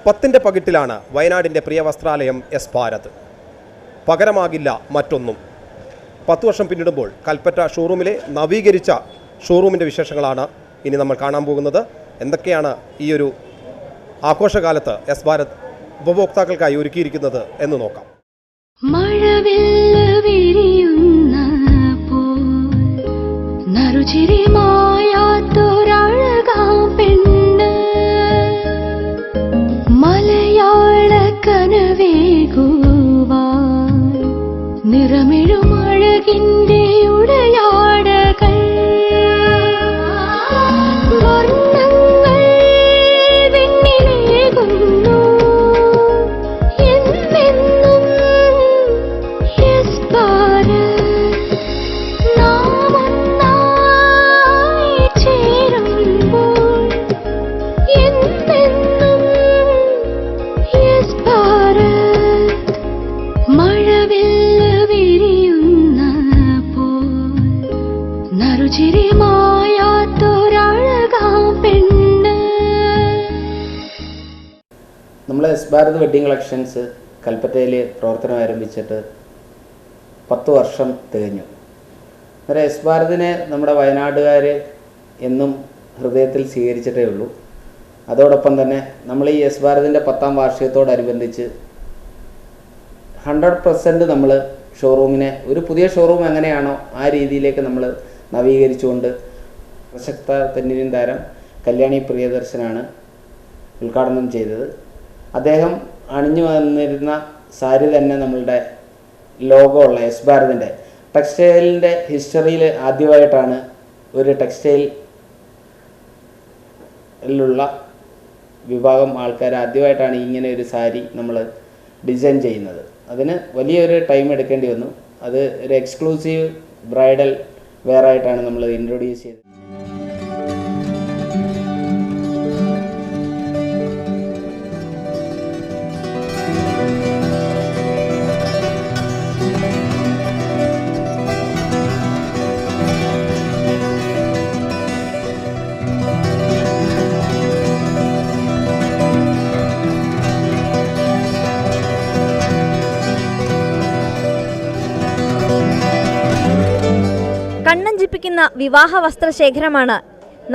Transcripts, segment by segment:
10ന്റെ പകിട്ടിലാണ് വയനാടിൻ്റെ പ്രിയ വസ്ത്രാലയം എസ് ഭാരത്. പകരമാകില്ല മറ്റൊന്നും. 10 വർഷം പിന്നിടുമ്പോൾ കൽപ്പറ്റ ഷോറൂമിലെ നവീകരിച്ച ഷോറൂമിൻ്റെ വിശേഷങ്ങളാണ് ഇനി നമ്മൾ കാണാൻ പോകുന്നത്. എന്തൊക്കെയാണ് ഈ ഒരു ആഘോഷകാലത്ത് എസ് ഭാരത് ഉപഭോക്താക്കൾക്കായി ഒരുക്കിയിരിക്കുന്നത് എന്ന് നോക്കാം. മലയാള കനവേകുവാൻ നിറമിഴുമഴകിൻ്റെ ഉടയാടകൾ വർണ്ണങ്ങൾ വിണ്ണിലേകുന്നു എന്നെന്നും യെസ് ഭാരത്. നാം ഒന്നായി ചേരുമ്പോൾ എന്നെന്നും യെസ് ഭാരത്. മഴവില്ല് വിരിയുന്ന പോൽ നറുചിരി മായാത്തൊരഴകാം പെണ്ണ്. നമ്മൾ എസ് ഭാരത് വെഡ്ഡിംഗ് കളക്ഷൻസ് കൽപ്പറ്റയിൽ പ്രവർത്തനം ആരംഭിച്ചിട്ട് 10 വർഷം തികഞ്ഞു. അന്നേരം എസ് ഭാരതിനെ നമ്മുടെ വയനാട്ടുകാർ എന്നും ഹൃദയത്തിൽ സ്വീകരിച്ചിട്ടേ ഉള്ളൂ. അതോടൊപ്പം തന്നെ നമ്മൾ ഈ എസ് ഭാരതിൻ്റെ 10ാം വാർഷികത്തോടനുബന്ധിച്ച് 100% നമ്മൾ ഷോറൂമിനെ ഒരു പുതിയ ഷോറൂം എങ്ങനെയാണോ ആ രീതിയിലേക്ക് നമ്മൾ നവീകരിച്ചുകൊണ്ട് പ്രശസ്ത തെന്നിന്ത്യൻ താരം കല്യാണി പ്രിയദർശനാണ് ഉദ്ഘാടനം ചെയ്തത്. അദ്ദേഹം അണിഞ്ഞു വന്നിരുന്ന സാരി തന്നെ നമ്മളുടെ ലോഗോ ഉള്ള എസ് ഭാരതിൻ്റെ ടെക്സ്റ്റൈലിൻ്റെ ഹിസ്റ്ററിയിൽ ആദ്യമായിട്ടാണ് ഒരു ടെക്സ്റ്റൈലിലുള്ള വിഭാഗം ആൾക്കാർ ആദ്യമായിട്ടാണ് ഇങ്ങനെ ഒരു സാരി നമ്മൾ ഡിസൈൻ ചെയ്യുന്നത്. അതിന് വലിയൊരു ടൈം എടുക്കേണ്ടി വന്നു. അത് ഒരു എക്സ്ക്ലൂസീവ് ബ്രൈഡൽ വെയർ ആയിട്ടാണ് നമ്മൾ ഇൻട്രൊഡ്യൂസ് ചെയ്തത്. കണ്ണഞ്ചിപ്പിക്കുന്ന വിവാഹ വസ്ത്രശേഖരമാണ്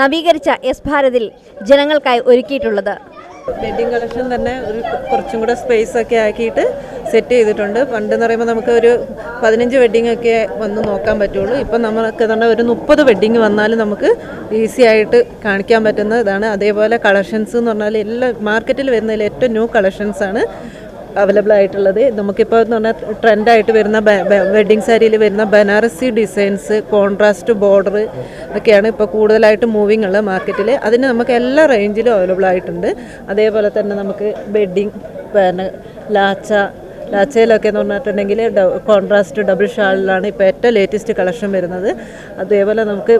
നവീകരിച്ച എസ് ഭാരതിൽ ജനങ്ങൾക്കായി ഒരുക്കിയിട്ടുള്ളത്. വെഡ്ഡിങ് കളക്ഷൻ തന്നെ കുറച്ചും കൂടെ സ്പേസ് ഒക്കെ ആക്കിയിട്ട് സെറ്റ് ചെയ്തിട്ടുണ്ട്. പണ്ടെന്ന് പറയുമ്പോൾ നമുക്ക് ഒരു 15 വെഡ്ഡിങ് ഒക്കെ വന്ന് നോക്കാൻ പറ്റുള്ളൂ. ഇപ്പം നമുക്ക് തന്നെ ഒരു 30 വെഡ്ഡിങ് വന്നാലും നമുക്ക് ഈസി ആയിട്ട് കാണിക്കാൻ പറ്റുന്ന ഇതാണ്. അതേപോലെ കളക്ഷൻസ് എന്ന് പറഞ്ഞാൽ എല്ലാ മാർക്കറ്റിൽ വരുന്നതിൽ ഏറ്റവും ന്യൂ കളക്ഷൻസാണ് അവൈലബിൾ ആയിട്ടുള്ളത്. നമുക്കിപ്പോൾ എന്ന് പറഞ്ഞാൽ ട്രെൻഡായിട്ട് വരുന്ന വെഡ്ഡിങ് സാരിയിൽ വരുന്ന ബനാറസി ഡിസൈൻസ്, കോൺട്രാസ്റ്റ് ബോർഡർ ഒക്കെയാണ് ഇപ്പോൾ കൂടുതലായിട്ട് മൂവിങ് ഉള്ളത് മാർക്കറ്റിൽ. അതിന് നമുക്ക് എല്ലാ റേഞ്ചിലും അവൈലബിൾ ആയിട്ടുണ്ട്. അതേപോലെ തന്നെ നമുക്ക് വെഡ്ഡിങ് ലാച്ചയിലൊക്കെ എന്ന് പറഞ്ഞിട്ടുണ്ടെങ്കിൽ കോൺട്രാസ്റ്റ് ഡബിൾ ഷാളിലാണ് ഇപ്പോൾ ഏറ്റവും ലേറ്റസ്റ്റ് കളക്ഷൻ വരുന്നത്. അതേപോലെ നമുക്ക്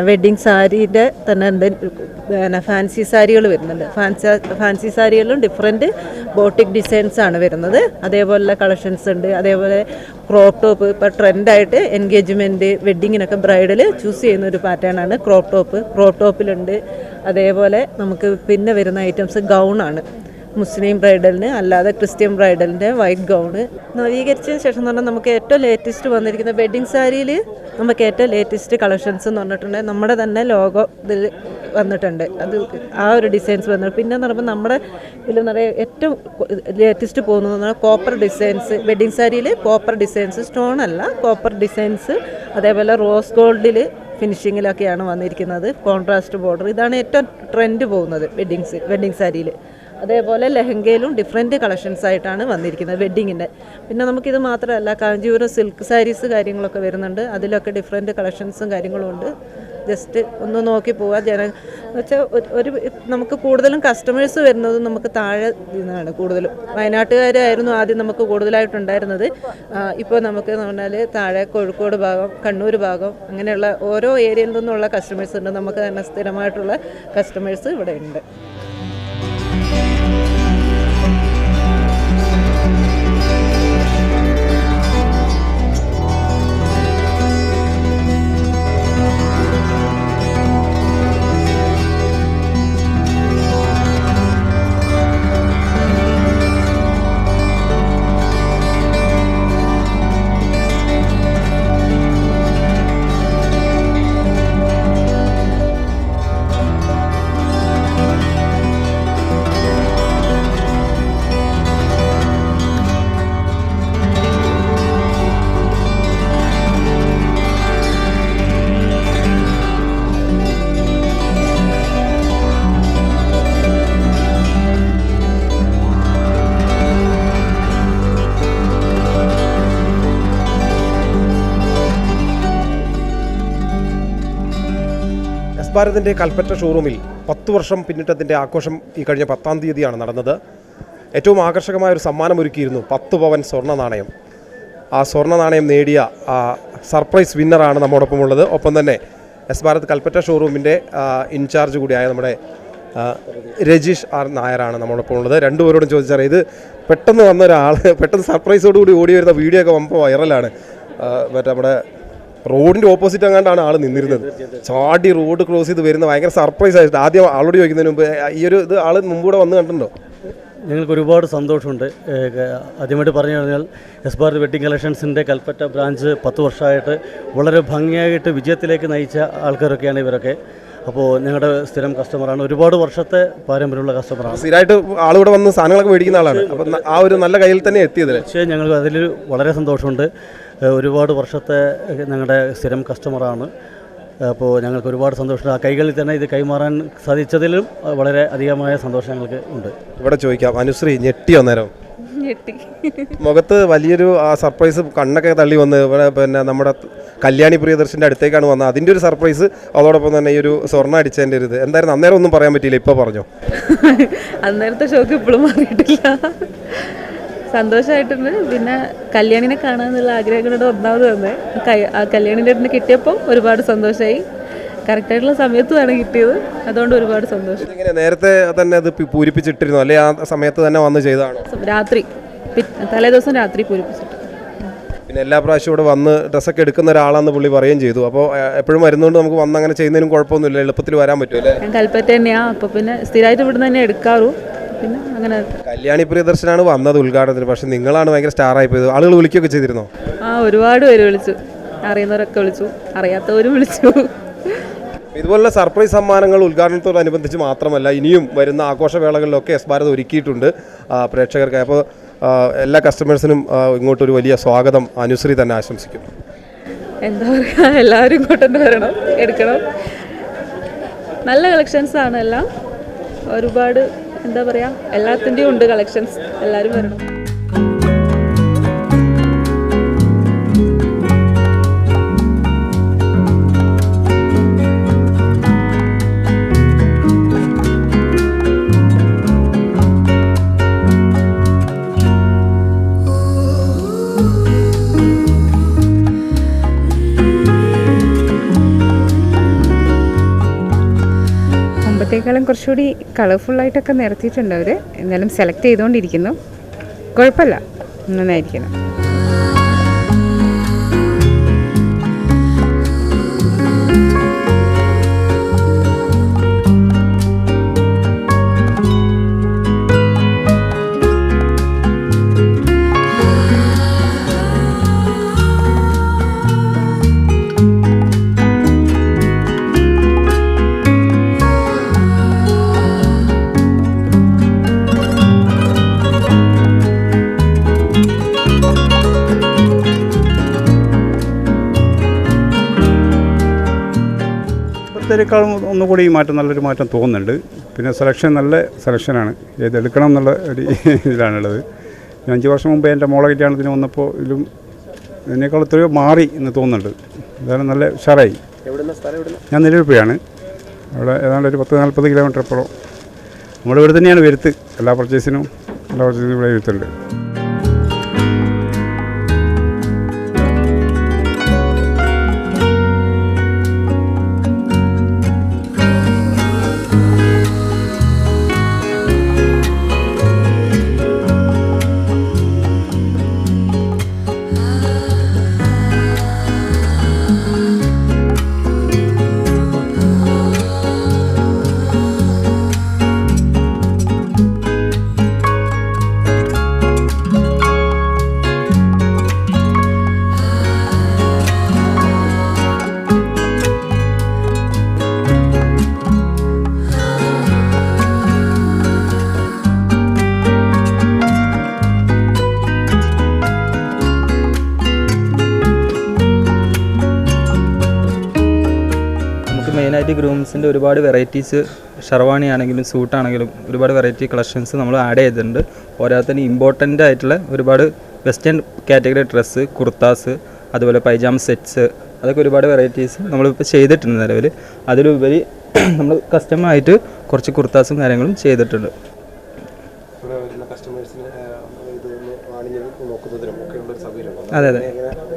വെഡ്ഡിങ് സാരീൻ്റെ തന്നെ ഫാൻസി സാരികൾ വരുന്നുണ്ട്. ഫാൻസി സാരികളിലും ഡിഫറെൻറ്റ് ബോട്ടിക് ഡിസൈൻസാണ് വരുന്നത്. അതേപോലെ കളക്ഷൻസ് ഉണ്ട്. അതേപോലെ ക്രോപ്പ് ടോപ്പ് ഇപ്പോൾ ട്രെൻഡായിട്ട് എൻഗേജ്മെൻറ്റ് വെഡ്ഡിങ്ങിനൊക്കെ ബ്രൈഡൽ ചൂസ് ചെയ്യുന്ന ഒരു പാറ്റേണാണ് ക്രോപ്പ് ടോപ്പിലുണ്ട്. അതേപോലെ നമുക്ക് പിന്നെ വരുന്ന ഐറ്റംസ് ഗൗണാണ്. മുസ്ലിം ബ്രൈഡലിന് അല്ലാതെ ക്രിസ്ത്യൻ ബ്രൈഡലിൻ്റെ വൈറ്റ് ഗൗണ് നവീകരിച്ചതിന് ശേഷം എന്ന് പറഞ്ഞാൽ നമുക്ക് ഏറ്റവും ലേറ്റസ്റ്റ് വന്നിരിക്കുന്ന വെഡ്ഡിങ് സാരിയിൽ നമുക്ക് ഏറ്റവും ലേറ്റസ്റ്റ് കളക്ഷൻസ് എന്ന് പറഞ്ഞിട്ടുണ്ടെങ്കിൽ നമ്മുടെ തന്നെ ലോഗോ ഇതിൽ വന്നിട്ടുണ്ട്. അത് ആ ഒരു ഡിസൈൻസ് വന്നിട്ടുണ്ട്. പിന്നെ എന്ന് പറയുമ്പോൾ നമ്മുടെ ഇതിൽ നിറയെ ഏറ്റവും ലേറ്റസ്റ്റ് പോകുന്നത് പറഞ്ഞാൽ കോപ്പർ ഡിസൈൻസ്. വെഡ്ഡിങ് സാരിയിൽ കോപ്പർ ഡിസൈൻസ്, സ്റ്റോൺ അല്ല കോപ്പർ ഡിസൈൻസ്. അതേപോലെ റോസ് ഗോൾഡിൽ ഫിനിഷിങ്ങിലൊക്കെയാണ് വന്നിരിക്കുന്നത്. കോൺട്രാസ്റ്റ് ബോർഡർ ഇതാണ് ഏറ്റവും ട്രെൻഡ് പോകുന്നത് വെഡ്ഡിങ് സാരിയിൽ. അതേപോലെ ലെഹങ്കയിലും ഡിഫറെൻറ്റ് കളക്ഷൻസ് ആയിട്ടാണ് വന്നിരിക്കുന്നത് വെഡ്ഡിങ്ങിൻ്റെ. പിന്നെ നമുക്കിത് മാത്രമല്ല കാഞ്ചീപുരം സിൽക്ക് സാരീസ് കാര്യങ്ങളൊക്കെ വരുന്നുണ്ട്. അതിലൊക്കെ ഡിഫറെൻറ്റ് കളക്ഷൻസും കാര്യങ്ങളും ഉണ്ട്. ജസ്റ്റ് ഒന്ന് നോക്കി പോവുക. വെച്ചാൽ ഒരു നമുക്ക് കൂടുതലും കസ്റ്റമേഴ്സ് വരുന്നത് നമുക്ക് താഴെ നിന്നാണ് കൂടുതലും. വയനാട്ടുകാരായിരുന്നു ആദ്യം നമുക്ക് കൂടുതലായിട്ടുണ്ടായിരുന്നത്. ഇപ്പോൾ നമുക്ക് എന്ന് പറഞ്ഞാൽ താഴെ കോഴിക്കോട് ഭാഗം, കണ്ണൂർ ഭാഗം അങ്ങനെയുള്ള ഓരോ ഏരിയയിൽ നിന്നുള്ള കസ്റ്റമേഴ്സ് ഉണ്ട്. നമുക്ക് തന്നെ സ്ഥിരമായിട്ടുള്ള കസ്റ്റമേഴ്സ് ഇവിടെ ഉണ്ട്. എസ് ഭാരതിൻ്റെ കൽപ്പറ്റ ഷോറൂമിൽ 10 വർഷം പിന്നിട്ടതിൻ്റെ ആഘോഷം ഈ കഴിഞ്ഞ 10-ാം തീയതിയാണ് നടന്നത്. ഏറ്റവും ആകർഷകമായ ഒരു സമ്മാനം ഒരുക്കിയിരുന്നു 10 പവൻ സ്വർണ്ണ നാണയം. ആ സ്വർണ്ണ നാണയം നേടിയ സർപ്രൈസ് വിന്നറാണ് നമ്മോടൊപ്പം ഉള്ളത്. ഒപ്പം തന്നെ എസ് ഭാരത് കൽപ്പറ്റ ഷോറൂമിൻ്റെ ഇൻചാർജ് കൂടിയായ നമ്മുടെ രജീഷ് ആർ നായരാണ് നമ്മോടൊപ്പം ഉള്ളത്. രണ്ടുപേരോടും ചോദിച്ചാൽ ഇത് പെട്ടെന്ന് വന്ന ഒരാൾ പെട്ടെന്ന് സർപ്രൈസോടുകൂടി ഓടി വരുന്ന വീഡിയോ ഒക്കെ വമ്പോൾ വൈറലാണ്. മറ്റേ നമ്മുടെ റോഡിൻ്റെ ഓപ്പോസിറ്റ് അങ്ങാണ്ടാണ് ആൾ നിന്നിരുന്നത്. ചാടി റോഡ് ക്രോസ് ചെയ്ത് വരുന്ന ഭയങ്കര സർപ്രൈസ് ആയിട്ട് ആദ്യം ആളോട് ചോദിക്കുന്നതിന് മുമ്പ് ഈ ഒരു ഇത് ആൾ മുമ്പൂടെ വന്ന് കണ്ടിട്ടുണ്ടോ? ഞങ്ങൾക്ക് ഒരുപാട് സന്തോഷമുണ്ട്. ആദ്യമായിട്ട് പറഞ്ഞു കഴിഞ്ഞാൽ എസ് ഭാരത് വെഡ്ഡിംഗ് കളക്ഷൻസിൻ്റെ കൽപ്പറ്റ ബ്രാഞ്ച് 10 വർഷമായിട്ട് വളരെ ഭംഗിയായിട്ട് വിജയത്തിലേക്ക് നയിച്ച ആൾക്കാരൊക്കെയാണ് ഇവരൊക്കെ. അപ്പോൾ ഞങ്ങളുടെ സ്ഥിരം കസ്റ്റമറാണ്, ഒരുപാട് വർഷത്തെ പാരമ്പര്യമുള്ള കസ്റ്റമറാണ്. സ്ഥിരമായിട്ട് ആളിവിടെ വന്ന് സാധനങ്ങളൊക്കെ മേടിക്കുന്ന ആളാണ്. അപ്പം ആ ഒരു നല്ല കയ്യിൽ തന്നെ എത്തിയത്. പക്ഷേ ഞങ്ങൾക്ക് അതിൽ വളരെ സന്തോഷമുണ്ട്. ഒരുപാട് വർഷത്തെ ഞങ്ങളുടെ സ്ഥിരം കസ്റ്റമറാണ്. അപ്പോൾ ഞങ്ങൾക്ക് ഒരുപാട് സന്തോഷമുണ്ട്. ആ കൈകളിൽ തന്നെ ഇത് കൈമാറാൻ സാധിച്ചതിലും വളരെ അധികമായ സന്തോഷം ഞങ്ങൾക്ക് ഉണ്ട്. ഇവിടെ ചോദിക്കാം, അനുശ്രീ ഞെട്ടിയോ നേരം? മുഖത്ത് വലിയൊരു സർപ്രൈസ്, കണ്ണൊക്കെ തള്ളി വന്ന് ഇവിടെ പിന്നെ നമ്മുടെ കല്യാണി പ്രിയദർശൻ്റെ അടുത്തേക്കാണ് വന്നത്. അതിൻ്റെ ഒരു സർപ്രൈസ്, അതോടൊപ്പം തന്നെ ഈ ഒരു സ്വർണ്ണം അടിച്ചതിൻ്റെ ഒരു ഇത് എന്തായാലും അന്നേരം ഒന്നും പറയാൻ പറ്റിയില്ല, ഇപ്പോൾ പറഞ്ഞോ? അന്നേരത്തെ ഷോക്ക് ഇപ്പോഴും മാറിയിട്ടില്ല. സന്തോഷമായിട്ടുണ്ട്. പിന്നെ കല്യാണിനെ കാണാമെന്നുള്ള ആഗ്രഹങ്ങളോട് ഒന്നാമത് തന്നെ ആ കല്യാണിൻ്റെ അടുത്ത് കിട്ടിയപ്പോൾ ഒരുപാട് സന്തോഷമായി. കറക്റ്റായിട്ടുള്ള സമയത്തുമാണ് കിട്ടിയത്, അതുകൊണ്ട് ഒരുപാട് സന്തോഷം. ഇങ്ങനെ നേരത്തെ തന്നെ അത് പൂരിപ്പിച്ചിട്ടിരുന്നു അല്ലെ? ആ സമയത്ത് തന്നെ വന്ന് ചെയ്തതാണോ? രാത്രി, തലേ ദിവസം രാത്രി പൂരിപ്പിച്ചിട്ട്. പിന്നെ എല്ലാ പ്രാവശ്യവും ഇവിടെ വന്ന് ഡ്രസ്സൊക്കെ എടുക്കുന്ന ഒരാളാണെന്ന് പുള്ളി പറയുകയും ചെയ്തു. അപ്പോൾ എപ്പോഴും വരുന്നതുകൊണ്ട് നമുക്ക് വന്ന് അങ്ങനെ ചെയ്യുന്നതിനും കുഴപ്പമൊന്നുമില്ല, എളുപ്പത്തിൽ വരാൻ പറ്റുമല്ലേ? ഞാൻ കൽപ്പറ്റ തന്നെയാണ്, അപ്പോൾ പിന്നെ സ്ഥിരമായിട്ട് ഇവിടെ തന്നെ എടുക്കാറും. പിന്നെ അങ്ങനെ കല്യാണി പ്രിയദർശനാണ് വന്നത് ഉദ്ഘാടനത്തിന്. പക്ഷെ നിങ്ങളാണ് ഭയങ്കര സ്റ്റാറായി പോയത്. ആളുകൾ വിളിക്കുകയൊക്കെ ചെയ്തിരുന്നോ? ഒരുപാട് പേര് വിളിച്ചു, അറിയുന്നവരൊക്കെ വിളിച്ചു, അറിയാത്തവരും വിളിച്ചു. ഇതുപോലുള്ള സർപ്രൈസ് സമ്മാനങ്ങൾ ഉദ്ഘാടനത്തോടനുബന്ധിച്ച് മാത്രമല്ല, ഇനിയും വരുന്ന ആഘോഷവേളകളിലൊക്കെ എസ് ഭാരത് ഒരുക്കിയിട്ടുണ്ട് പ്രേക്ഷകർക്ക്. അപ്പോൾ എല്ലാ കസ്റ്റമേഴ്സിനും ഇങ്ങോട്ടൊരു വലിയ സ്വാഗതം അനുശ്രീ തന്നെ ആശംസിക്കും. എന്താ പറയുക, എല്ലാവരും ഇങ്ങോട്ട് തന്നെ വരണം, എടുക്കണം. നല്ല കളക്ഷൻസാണ് എല്ലാം. ഒരുപാട് എന്താ പറയുക, എല്ലാത്തിൻ്റെയും ഉണ്ട് കളക്ഷൻസ്. എല്ലാവരും വരണം. മുമ്പത്തേക്കാളും കുറച്ചുകൂടി കളർഫുള്ളായിട്ടൊക്കെ നിരത്തിയിട്ടുണ്ട് അവർ. എന്നാലും സെലക്ട് ചെയ്തുകൊണ്ടിരിക്കുന്നു. കുഴപ്പമില്ല, നന്നായിരിക്കണം. േക്കാളും ഒന്നുകൂടി നല്ലൊരു മാറ്റം തോന്നുന്നുണ്ട്. പിന്നെ സെലക്ഷൻ നല്ല സെലക്ഷനാണ്, ഏതെടുക്കണം എന്നുള്ള ഒരു ഇതിലാണുള്ളത്. 5 വർഷം മുമ്പ് എൻ്റെ മോളെ കല്യാണത്തിന് വന്നപ്പോൾ ഇതിലും ഇതിനേക്കാൾ എത്രയോ മാറി എന്ന് തോന്നുന്നുണ്ട്. അതാണ് നല്ല ഉഷാറായി. ഞാൻ നെല്ലിപ്പയാണ്. അവിടെ ഏതാണ്ട് ഒരു 10-40 കിലോമീറ്റർ അപ്പുറം. നമ്മുടെ ഇവിടെ തന്നെയാണ് വരുത്ത്. എല്ലാ പർച്ചേസിനും ഇവിടെ വരുത്തുണ്ട്. മെയിനായിട്ട് ഗ്രൂംസിൻ്റെ ഒരുപാട് വെറൈറ്റീസ്, ഷർവാണി ആണെങ്കിലും സൂട്ടാണെങ്കിലും ഒരുപാട് വെറൈറ്റി കളക്ഷൻസ് നമ്മൾ ആഡ് ചെയ്തിട്ടുണ്ട്. പോരാത്തതിന് ഇമ്പോർട്ടൻ്റ് ആയിട്ടുള്ള ഒരുപാട് വെസ്റ്റേൺ കാറ്റഗറി ഡ്രസ്സ്, കുർത്താസ്, അതുപോലെ പൈജാമ സെറ്റ്സ്, അതൊക്കെ ഒരുപാട് വെറൈറ്റീസ് നമ്മളിപ്പോൾ ചെയ്തിട്ടുണ്ട് നിലവിൽ. അതിലുപരി നമ്മൾ കസ്റ്റമായിട്ട് കുറച്ച് കുർത്താസും കാര്യങ്ങളും ചെയ്തിട്ടുണ്ട്. ഇവിടെ വരുന്ന കസ്റ്റമേഴ്സിന് ഇത് നോക്കുന്നതിനും ഒക്കെ ഉള്ളൊരു സൗകര്യമുണ്ടോ? അതെ അതെ.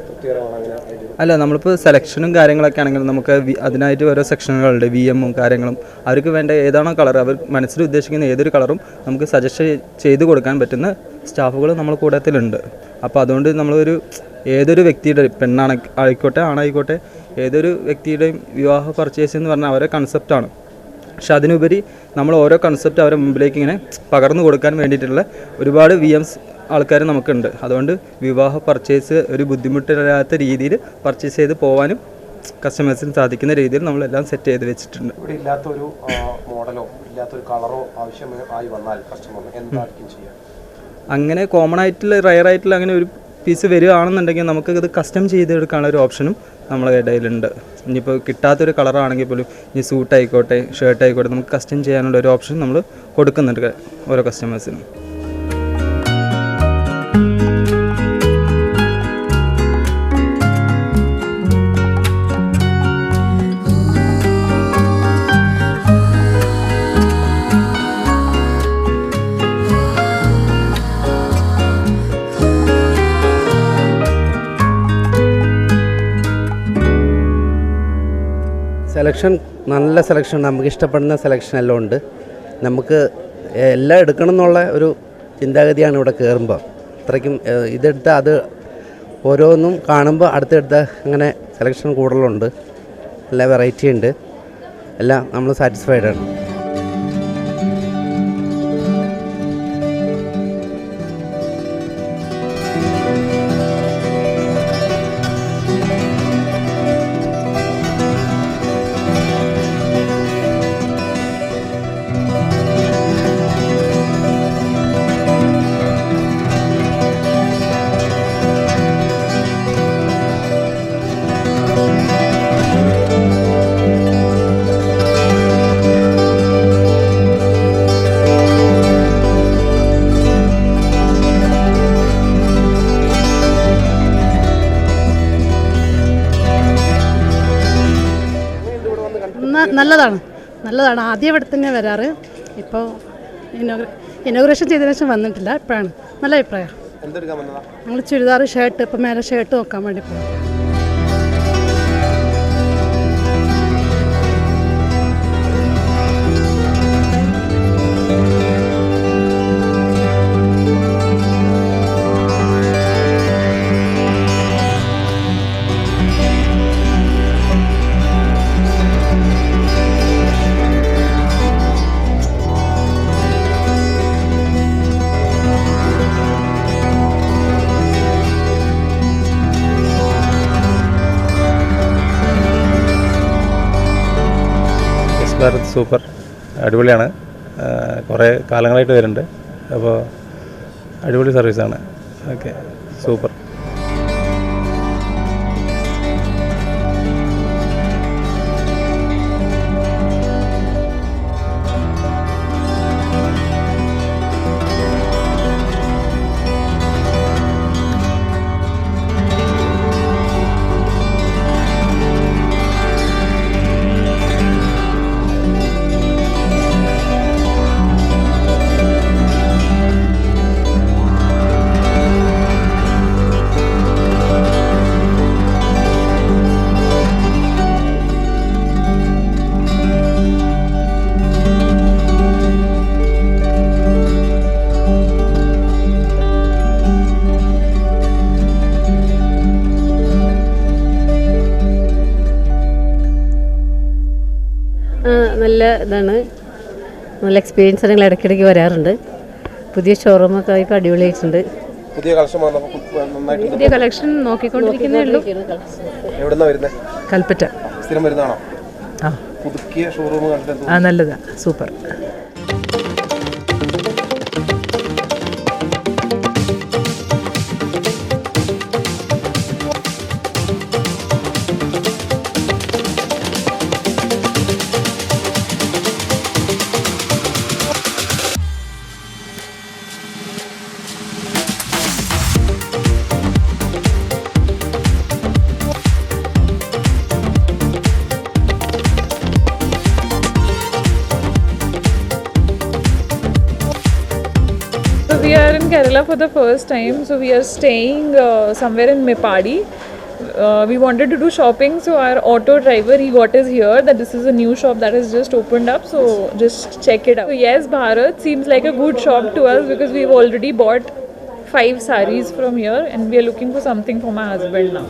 തൃപ്തികരമാണ് അങ്ങനെ ഐഡിയ? അല്ല, നമ്മളിപ്പോൾ സെലക്ഷനും കാര്യങ്ങളൊക്കെ ആണെങ്കിലും നമുക്ക് അതിനായിട്ട് ഓരോ സെക്ഷനുകളുണ്ട്, VM കാര്യങ്ങളും. അവർക്ക് വേണ്ട ഏതാണോ കളർ, അവർ മനസ്സിൽ ഉദ്ദേശിക്കുന്ന ഏതൊരു കളറും നമുക്ക് സജസ്റ്റ് ചെയ്ത് കൊടുക്കാൻ പറ്റുന്ന സ്റ്റാഫുകൾ നമ്മൾ കൂട്ടത്തിലുണ്ട്. അപ്പോൾ അതുകൊണ്ട് നമ്മളൊരു ഏതൊരു വ്യക്തിയുടെ, ആയിക്കോട്ടെ ആണായിക്കോട്ടെ, ഏതൊരു വ്യക്തിയുടെയും വിവാഹ പർച്ചേസ് എന്ന് പറഞ്ഞാൽ അവരെ കൺസെപ്റ്റാണ്. പക്ഷെ അതിനുപരി നമ്മൾ ഓരോ കൺസെപ്റ്റ് അവരുടെ മുമ്പിലേക്ക് ഇങ്ങനെ പകർന്നു കൊടുക്കാൻ വേണ്ടിയിട്ടുള്ള ഒരുപാട് VMs ആൾക്കാർ നമുക്കുണ്ട്. അതുകൊണ്ട് വിവാഹ പർച്ചേസ് ഒരു ബുദ്ധിമുട്ടില്ലാത്ത രീതിയിൽ പർച്ചേസ് ചെയ്ത് പോകാനും കസ്റ്റമേഴ്സിന് സാധിക്കുന്ന രീതിയിൽ നമ്മളെല്ലാം സെറ്റ് ചെയ്ത് വെച്ചിട്ടുണ്ട്. ഇവിടെ ഇല്ലാത്തൊരു മോഡലോ ഇല്ലാത്തൊരു കളറോ ആവശ്യമായി വന്നാൽ കസ്റ്റമറിന് എന്തായിരിക്കും ചെയ്യുക? അങ്ങനെ കോമൺ ആയിട്ടുള്ള റയർ ആയിട്ടുള്ള അങ്ങനെ ഒരു പീസ് വരികയാണെന്നുണ്ടെങ്കിൽ നമുക്ക് ഇത് കസ്റ്റം ചെയ്തെടുക്കാനുള്ള ഒരു ഓപ്ഷനും നമ്മളെ ഇടയിലുണ്ട്. ഇനിയിപ്പോൾ കിട്ടാത്തൊരു കളറാണെങ്കിൽ പോലും ഇനി സൂട്ടായിക്കോട്ടെ ഷർട്ടായിക്കോട്ടെ നമുക്ക് കസ്റ്റം ചെയ്യാനുള്ള ഒരു ഓപ്ഷൻ നമ്മൾ കൊടുക്കുന്നുണ്ട് ഓരോ കസ്റ്റമേഴ്സിനും. സെലക്ഷൻ നല്ല സെലക്ഷൻ, നമുക്ക് ഇഷ്ടപ്പെടുന്ന സെലക്ഷൻ എല്ലാം ഉണ്ട്. നമുക്ക് എല്ലാം എടുക്കണം എന്നുള്ള ഒരു ചിന്താഗതിയാണ് ഇവിടെ കയറുമ്പോൾ. അത്രയ്ക്കും ഇതെടുത്ത് അത് ഓരോന്നും കാണുമ്പോൾ അടുത്തെടുത്ത് അങ്ങനെ സെലക്ഷൻ കൂടുതലുണ്ട്, എല്ലാ വെറൈറ്റി ഉണ്ട്, എല്ലാം നമ്മൾ സാറ്റിസ്ഫൈഡ് ആണ്. നല്ലതാണ്. ആദ്യം ഇവിടെ തന്നെ വരാറ്. ഇപ്പോൾ ഇനോഗ്രേഷൻ ചെയ്തതിനു ശേഷം വന്നിട്ടില്ല, ഇപ്പോഴാണ്. നല്ല അഭിപ്രായം. ഞങ്ങൾ ചുരിദാർ, ഷർട്ട്, ഇപ്പം മേലെ ഷർട്ട് നോക്കാൻ വേണ്ടി പോകും. ഭാരത് സൂപ്പർ, അടിപൊളിയാണ്. കുറേ കാലങ്ങളായിട്ട് വരുന്നുണ്ട്. അപ്പോൾ അടിപൊളി സർവീസാണ്. Okay, super. നല്ല ഇതാണ്, നല്ല എക്സ്പീരിയൻസ്. ഞങ്ങൾ ഇടയ്ക്കിടയ്ക്ക് വരാറുണ്ട്. പുതിയ ഷോറൂമൊക്കെ ഇപ്പോൾ അടിപൊളിയായിട്ടുണ്ട്. പുതിയ കളക്ഷൻ നോക്കിക്കൊണ്ടിരിക്കുന്നേ ഉള്ളൂ. കൽപ്പറ്റ. സ്ഥിരം വരുന്നതാണോ? പുതുക്കിയ ഷോറൂം കണ്ടിട്ട് നല്ലതാണ്, super. We are in Kerala for the first time, so we are staying somewhere in Mepadi. We wanted to do shopping, so our auto driver, he got us here that this is a new shop that has just opened up, so just check it out. So yes, Bharat seems like a good shop to us because we've already bought 5 sarees from here and we are looking for something for my husband now.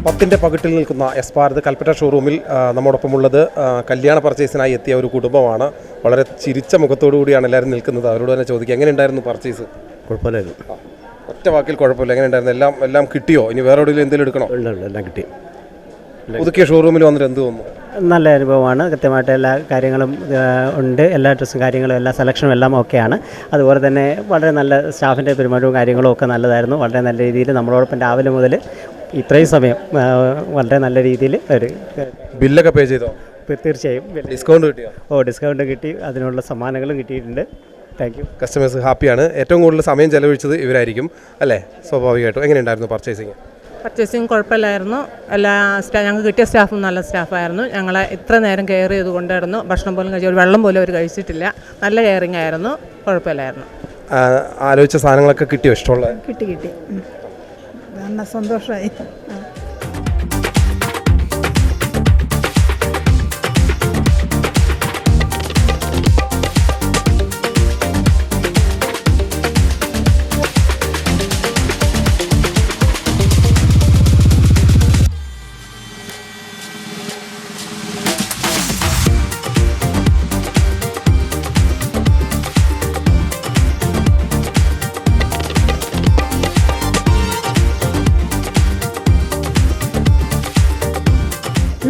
പത്തിൻ്റെ പകിട്ടിൽ നിൽക്കുന്ന S Bharat Kalpetta ഷോറൂമിൽ നമ്മോടൊപ്പമുള്ളത് കല്യാണ പർച്ചേസിനായി എത്തിയ ഒരു കുടുംബമാണ്. വളരെ ചിരിച്ച മുഖത്തോടു കൂടിയാണ് എല്ലാവരും നിൽക്കുന്നത്. അവരോട് തന്നെ ചോദിക്കുക, എങ്ങനെ ഉണ്ടായിരുന്നു പർച്ചേസ്? കുഴപ്പമില്ലായിരുന്നു. ഒറ്റ വാക്കിൽ കുഴപ്പമില്ല. എങ്ങനെ ഉണ്ടായിരുന്നു? എല്ലാം കിട്ടിയോ? ഇനി വേറെ എവിടെയെങ്കിലും എന്തെങ്കിലും എടുക്കണോ? എല്ലാം കിട്ടി. പുതുക്കിയ ഷോറൂമിൽ വന്നിട്ട് എന്ത് തോന്നുന്നു? നല്ല അനുഭവമാണ്. കൃത്യമായിട്ട് എല്ലാ കാര്യങ്ങളും ഉണ്ട്. എല്ലാ ഡ്രസ്സും കാര്യങ്ങളും എല്ലാ സെലക്ഷനും എല്ലാം ഓക്കെയാണ്. അതുപോലെ തന്നെ വളരെ നല്ല സ്റ്റാഫിൻ്റെ പെരുമാറ്റവും കാര്യങ്ങളും ഒക്കെ നല്ലതായിരുന്നു. വളരെ നല്ല രീതിയിൽ നമ്മളോടൊപ്പം രാവിലെ മുതൽ ഇത്രയും സമയം വളരെ നല്ല രീതിയിൽ ഒരു ബില്ലൊക്കെ പേ ചെയ്തോ? തീർച്ചയായും. ഡിസ്കൗണ്ട് കിട്ടിയോ? ഡിസ്കൗണ്ട് കിട്ടി. അതിനുള്ള സമ്മാനങ്ങളും കിട്ടിയിട്ടുണ്ട്. Thank you. കസ്റ്റമേഴ്സ് ഹാപ്പിയാണ്. ഏറ്റവും കൂടുതൽ സമയം ചെലവഴിച്ചത് ഇവരായിരിക്കും അല്ലേ? സ്വാഭാവികമായിട്ടും. എങ്ങനെയുണ്ടായിരുന്നു പർച്ചേസിങ്? പർച്ചേസിങ് കുഴപ്പമില്ലായിരുന്നു. ഞങ്ങൾക്ക് കിട്ടിയ സ്റ്റാഫും നല്ല സ്റ്റാഫായിരുന്നു. ഞങ്ങളെ ഇത്ര നേരം കെയർ ചെയ്ത് കൊണ്ടായിരുന്നു. ഭക്ഷണം പോലും കഴിച്ചു, ഒരു വെള്ളം പോലും അവർ കഴിച്ചിട്ടില്ല. നല്ല കെയറിങ് ആയിരുന്നു. കുഴപ്പമില്ലായിരുന്നു. ആലോചിച്ച സാധനങ്ങളൊക്കെ കിട്ടിയോ? ഇഷ്ടമുള്ള കിട്ടി. നല്ല സന്തോഷമായി.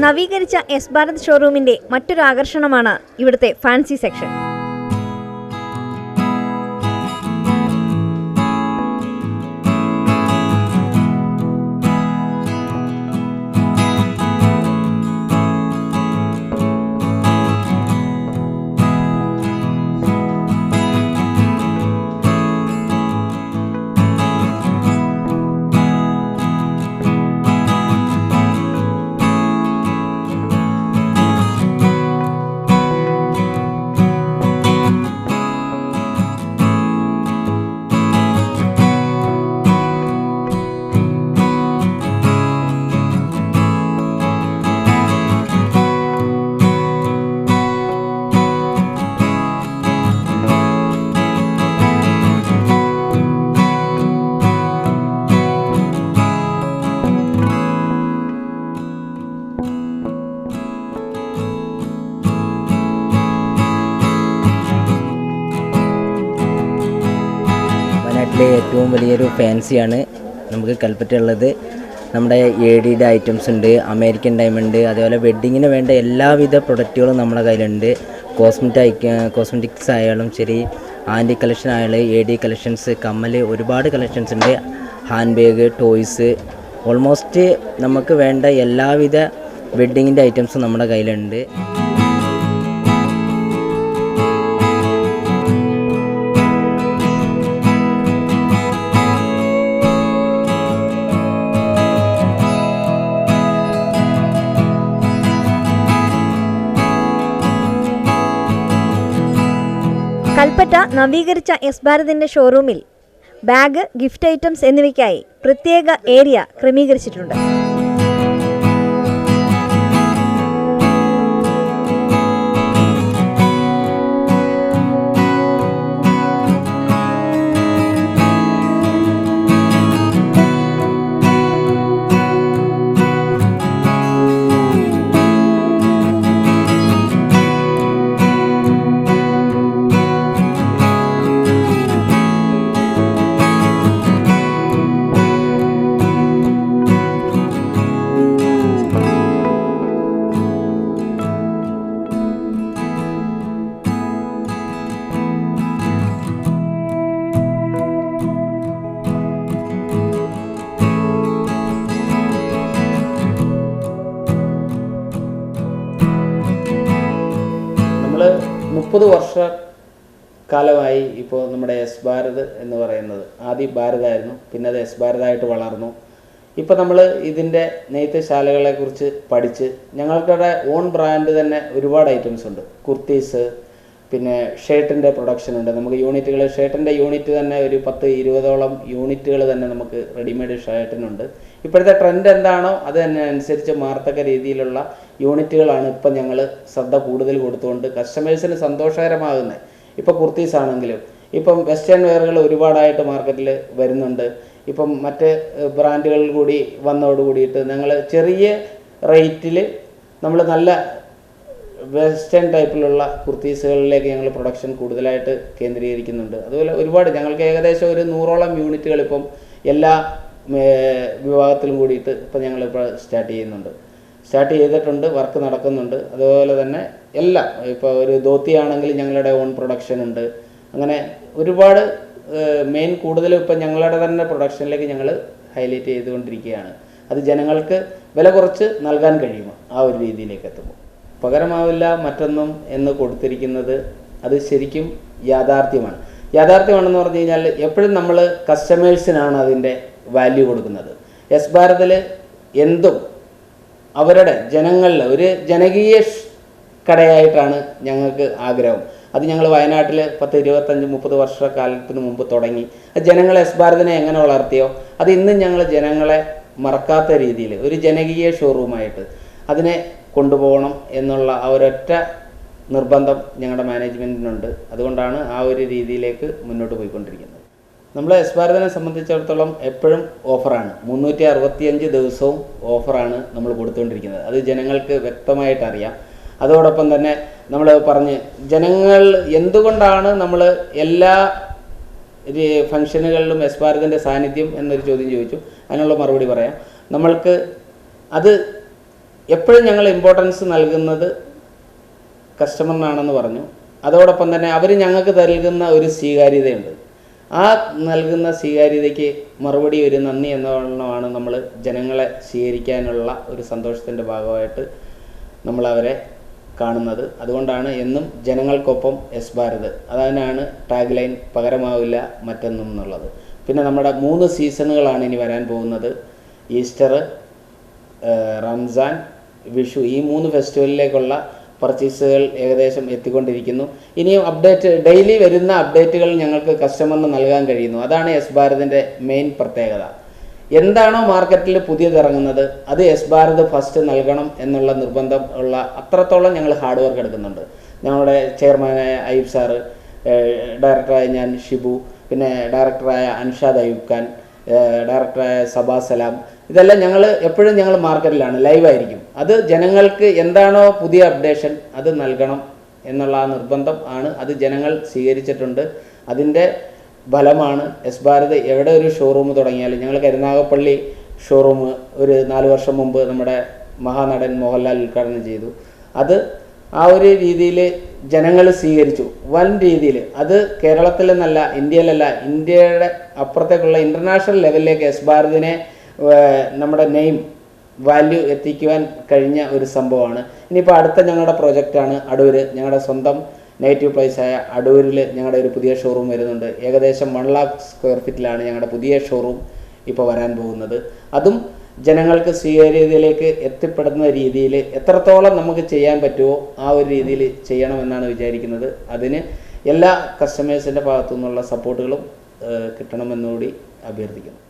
നവീകരിച്ച എസ് ഭാരത് ഷോറൂമിന്റെ മറ്റൊരു ആകർഷണമാണ് ഇവിടുത്തെ ഫാൻസി സെക്ഷൻ. ഏറ്റവും വലിയൊരു ഫാൻസിയാണ് നമുക്ക് കൽപ്പറ്റ ഉള്ളത്. നമ്മുടെ ADയുടെ ഐറ്റംസ് ഉണ്ട്, അമേരിക്കൻ ഡയമണ്ട്, അതേപോലെ വെഡ്ഡിങ്ങിന് വേണ്ട എല്ലാവിധ പ്രൊഡക്റ്റുകളും നമ്മുടെ കയ്യിലുണ്ട്. കോസ്മെറ്റിക്സ് ആയാലും ശരി, ആൻറ്റി കളക്ഷൻ ആയാലും AD കളക്ഷൻസ്, കമ്മൽ, ഒരുപാട് കളക്ഷൻസ് ഉണ്ട്. ഹാൻഡ് ബാഗ്, ടോയ്സ്, ഓൾമോസ്റ്റ് നമുക്ക് വേണ്ട എല്ലാവിധ വെഡ്ഡിങ്ങിൻ്റെ ഐറ്റംസും നമ്മുടെ കയ്യിലുണ്ട്. കൽപ്പറ്റ നവീകരിച്ച എസ് ഭാരതിന്റെ ഷോറൂമിൽ ബാഗ്, ഗിഫ്റ്റ് ഐറ്റംസ് എന്നിവയ്ക്കായി പ്രത്യേക ഏരിയ ക്രമീകരിച്ചിട്ടുണ്ട്. 30 വർഷക്കാലമായി ഇപ്പോൾ നമ്മുടെ എസ് ഭാരത് എന്ന് പറയുന്നത്, ആദ്യം ഭാരതായിരുന്നു, പിന്നെ അത് എസ് ഭാരതായിട്ട് വളർന്നു. ഇപ്പോൾ നമ്മൾ ഇതിൻ്റെ നെയ്ത്തുശാലകളെക്കുറിച്ച് പഠിച്ച് ഞങ്ങൾക്കവിടെ ഓൺ ബ്രാൻഡ് തന്നെ ഒരുപാട് ഐറ്റംസ് ഉണ്ട്. കുർത്തീസ്, പിന്നെ ഷർട്ടിൻ്റെ പ്രൊഡക്ഷൻ ഉണ്ട്. നമുക്ക് യൂണിറ്റുകൾ, ഷർട്ടിൻ്റെ യൂണിറ്റ് തന്നെ ഒരു 10-20ഓളം യൂണിറ്റുകൾ തന്നെ നമുക്ക് റെഡിമെയ്ഡ് ഷർട്ടിനുണ്ട്. ഇപ്പോഴത്തെ ട്രെൻഡ് എന്താണോ അത് തന്നെ അനുസരിച്ച് മാറത്തക്ക രീതിയിലുള്ള യൂണിറ്റുകളാണ് ഇപ്പം ഞങ്ങൾ ശ്രദ്ധ കൂടുതൽ കൊടുത്തുകൊണ്ട് കസ്റ്റമേഴ്സിന് സന്തോഷകരമാകുന്നത്. ഇപ്പോൾ കുർത്തീസ് ആണെങ്കിലും ഇപ്പം വെസ്റ്റേൺ വെയറുകൾ ഒരുപാടായിട്ട് മാർക്കറ്റിൽ വരുന്നുണ്ട്. ഇപ്പം മറ്റ് ബ്രാൻഡുകളിൽ കൂടി വന്നതോടുകൂടിയിട്ട് ഞങ്ങൾ ചെറിയ റേറ്റിൽ നമ്മൾ നല്ല വെസ്റ്റേൺ ടൈപ്പിലുള്ള കുർത്തീസുകളിലേക്ക് ഞങ്ങൾ പ്രൊഡക്ഷൻ കൂടുതലായിട്ട് കേന്ദ്രീകരിക്കുന്നുണ്ട്. അതുപോലെ ഒരുപാട് ഞങ്ങൾക്ക് ഏകദേശം ഒരു 100ഓളം യൂണിറ്റുകൾ ഇപ്പം എല്ലാ വിഭാഗത്തിലും കൂടിയിട്ട് ഇപ്പം ഞങ്ങളിപ്പോൾ സ്റ്റാർട്ട് ചെയ്തിട്ടുണ്ട്, വർക്ക് നടക്കുന്നുണ്ട്. അതുപോലെ തന്നെ എല്ലാം ഇപ്പോൾ ഒരു ധോത്തി ആണെങ്കിൽ ഞങ്ങളുടെ ഓൺ പ്രൊഡക്ഷൻ ഉണ്ട്. അങ്ങനെ ഒരുപാട് മെയിൻ കൂടുതലും ഇപ്പം ഞങ്ങളുടെ തന്നെ പ്രൊഡക്ഷനിലേക്ക് ഞങ്ങൾ ഹൈലൈറ്റ് ചെയ്തുകൊണ്ടിരിക്കുകയാണ്. അത് ജനങ്ങൾക്ക് വില കുറച്ച് നൽകാൻ കഴിയുമോ ആ ഒരു രീതിയിലേക്ക് എത്തുമ്പോൾ പകരമാവില്ല മറ്റൊന്നും എന്ന് കൊടുത്തിരിക്കുന്നത് അത് ശരിക്കും യാഥാർത്ഥ്യമാണെന്ന് പറഞ്ഞു കഴിഞ്ഞാൽ എപ്പോഴും നമ്മൾ കസ്റ്റമേഴ്സിനാണ് അതിൻ്റെ വാല്യൂ കൊടുക്കുന്നത്. എസ് ഭാരതിൽ എന്തും അവരുടെ ജനങ്ങളിൽ ഒരു ജനകീയ കടയായിട്ടാണ് ഞങ്ങൾക്ക് ആഗ്രഹം. അത് ഞങ്ങൾ വയനാട്ടിൽ 10-25-30 വർഷക്കാലത്തിന് മുമ്പ് തുടങ്ങി. ജനങ്ങളെ എസ് ഭാരതിനെ എങ്ങനെ വളർത്തിയോ അത് ഇന്നും ഞങ്ങൾ ജനങ്ങളെ മറക്കാത്ത രീതിയിൽ ഒരു ജനകീയ ഷോറൂമായിട്ട് അതിനെ കൊണ്ടുപോകണം എന്നുള്ള ആ ഒരൊറ്റ നിർബന്ധം ഞങ്ങളുടെ മാനേജ്മെൻറ്റിനുണ്ട്. അതുകൊണ്ടാണ് ആ ഒരു രീതിയിലേക്ക് മുന്നോട്ട് പോയിക്കൊണ്ടിരിക്കുന്നത്. നമ്മൾ എസ് ഭാരതിനെ സംബന്ധിച്ചിടത്തോളം എപ്പോഴും ഓഫറാണ്. 365 ദിവസവും ഓഫറാണ് നമ്മൾ കൊടുത്തുകൊണ്ടിരിക്കുന്നത്. അത് ജനങ്ങൾക്ക് വ്യക്തമായിട്ട് അറിയാം. അതോടൊപ്പം തന്നെ നമ്മൾ പറഞ്ഞ് ജനങ്ങൾ എന്തുകൊണ്ടാണ് നമ്മൾ എല്ലാ ഫംഗ്ഷനുകളിലും എസ് ഭാരതിൻ്റെ സാന്നിധ്യം എന്നൊരു ചോദ്യം ചോദിച്ചു. അതിനുള്ള മറുപടി പറയാം. നമ്മൾക്ക് അത് എപ്പോഴും ഞങ്ങൾ ഇമ്പോർട്ടൻസ് നൽകുന്നത് കസ്റ്റമറിനാണെന്ന് പറഞ്ഞു. അതോടൊപ്പം തന്നെ അവർ ഞങ്ങൾക്ക് നൽകുന്ന ഒരു സ്വീകാര്യതയുണ്ട്. ആ നൽകുന്ന സ്വീകാര്യതയ്ക്ക് മറുപടി ഒരു നന്ദി എന്നതാണ് നമ്മൾ ജനങ്ങളെ സ്വീകരിക്കാനുള്ള ഒരു സന്തോഷത്തിൻ്റെ ഭാഗമായിട്ട് നമ്മളവരെ കാണുന്നത്. അതുകൊണ്ടാണ് എന്നും ജനങ്ങൾക്കൊപ്പം എസ് ഭാരത്. അതിനാണ് ടാഗ് ലൈൻ, പകരമാവില്ല മറ്റൊന്നും എന്നുള്ളത്. പിന്നെ നമ്മുടെ 3 സീസണുകളാണ് ഇനി വരാൻ പോകുന്നത്. ഈസ്റ്റർ, റംസാൻ, വിഷു. ഈ 3 ഫെസ്റ്റിവലിലേക്കുള്ള പർച്ചേസുകൾ ഏകദേശം എത്തിക്കൊണ്ടിരിക്കുന്നു. ഇനിയും ഡെയിലി വരുന്ന അപ്ഡേറ്റുകൾ ഞങ്ങൾക്ക് കസ്റ്റമറിന് നൽകാൻ കഴിയുന്നു. അതാണ് എസ് ഭാരതിൻ്റെ മെയിൻ പ്രത്യേകത. എന്താണോ മാർക്കറ്റിൽ പുതിയത് ഇറങ്ങുന്നത് അത് എസ് ഭാരത് ഫസ്റ്റ് നൽകണം എന്നുള്ള നിർബന്ധം ഉള്ള അത്രത്തോളം ഞങ്ങൾ ഹാർഡ് വർക്ക് എടുക്കുന്നുണ്ട്. ഞങ്ങളുടെ ചെയർമാനായ അയ്യൂബ് സാറ്, ഡയറക്ടറായ ഞാൻ ഷിബു, പിന്നെ ഡയറക്ടറായ അൻഷാദ് അയ്യൂബ് ഖാൻ, ഡയറക്ടറായ സബാ സലാം, ഇതെല്ലാം ഞങ്ങൾ എപ്പോഴും ഞങ്ങൾ മാർക്കറ്റിലാണ്, ലൈവായിരിക്കും. അത് ജനങ്ങൾക്ക് എന്താണോ പുതിയ അപ്ഡേഷൻ അത് നൽകണം എന്നുള്ള ആ നിർബന്ധം ആണ്. അത് ജനങ്ങൾ സ്വീകരിച്ചിട്ടുണ്ട്. അതിൻ്റെ ഫലമാണ് എസ് ഭാരത് എവിടെ ഒരു ഷോറൂം തുടങ്ങിയാലും. ഞങ്ങൾ കരുനാഗപ്പള്ളി ഷോറൂം ഒരു 4 വർഷം മുമ്പ് നമ്മുടെ മഹാനടൻ മോഹൻലാൽ ഉദ്ഘാടനം ചെയ്തു. അത് ആ ഒരു രീതിയിൽ ജനങ്ങൾ സ്വീകരിച്ചു, വൻ രീതിയിൽ. അത് കേരളത്തിൽ നിന്നല്ല, ഇന്ത്യയിലല്ല, ഇന്ത്യയുടെ അപ്പുറത്തേക്കുള്ള ഇൻ്റർനാഷണൽ ലെവലിലേക്ക് എസ് ഭാരതിനെ നമ്മുടെ നെയിം വാല്യൂ എത്തിക്കുവാൻ കഴിഞ്ഞ ഒരു സംഭവമാണ്. ഇനിയിപ്പോൾ അടുത്ത ഞങ്ങളുടെ പ്രോജക്റ്റാണ് അടൂർ. ഞങ്ങളുടെ സ്വന്തം നേറ്റീവ് പ്ലേസായ അടൂരിൽ ഞങ്ങളുടെ ഒരു പുതിയ ഷോറൂം വരുന്നുണ്ട്. ഏകദേശം 1 lakh സ്ക്വയർ ഫീറ്റിലാണ് ഞങ്ങളുടെ പുതിയ ഷോറൂം ഇപ്പോൾ വരാൻ പോകുന്നത്. അതും ജനങ്ങൾക്ക് സ്വീകാര്യതയിലേക്ക് എത്തിപ്പെടുന്ന രീതിയിൽ എത്രത്തോളം നമുക്ക് ചെയ്യാൻ പറ്റുമോ ആ ഒരു രീതിയിൽ ചെയ്യണമെന്നാണ് വിചാരിക്കുന്നത്. അതിന് എല്ലാ കസ്റ്റമേഴ്സിൻ്റെ ഭാഗത്തു നിന്നുള്ള സപ്പോർട്ടുകളും കിട്ടണമെന്നുകൂടി അഭ്യർത്ഥിക്കുന്നു.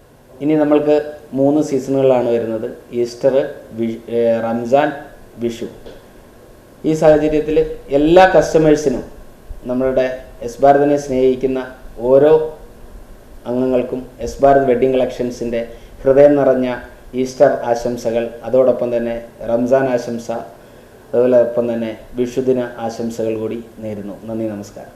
ഇനി നമ്മൾക്ക് 3 സീസണുകളാണ് വരുന്നത്: ഈസ്റ്റർ, റംസാൻ, വിഷു. ഈ സാഹചര്യത്തിൽ എല്ലാ കസ്റ്റമേഴ്സിനും, നമ്മളുടെ എസ് ഭാരതിനെ സ്നേഹിക്കുന്ന ഓരോ അംഗങ്ങൾക്കും എസ് ഭാരത് വെഡ്ഡിംഗ് കളക്ഷൻസിൻ്റെ ഹൃദയം നിറഞ്ഞ ഈസ്റ്റർ ആശംസകൾ, അതോടൊപ്പം തന്നെ റംസാൻ ആശംസ, അതുപോലെ ഒപ്പം തന്നെ വിഷുദിന ആശംസകൾ കൂടി നേരുന്നു. നന്ദി, നമസ്കാരം.